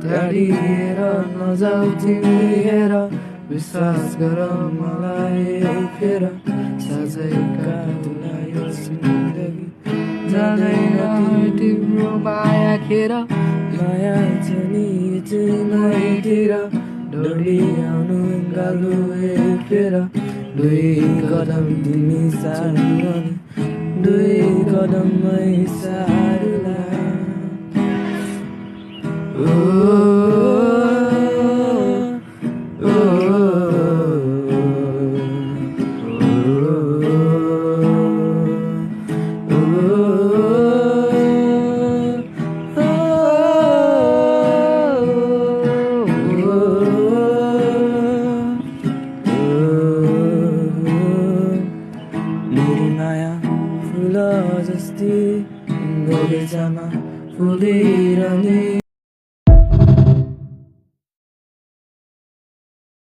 टाढी हेर नजाऊ तिमी हेर विश्वास गर मलाई फेर साझैका तुलायो जिन्दगी जाँदैन तिम्रो माया खेर माया छ नि तिमीतिर डोली आउनु गालु फेर दुई कदम तिमी सारू अनि दुई कदममै सारूला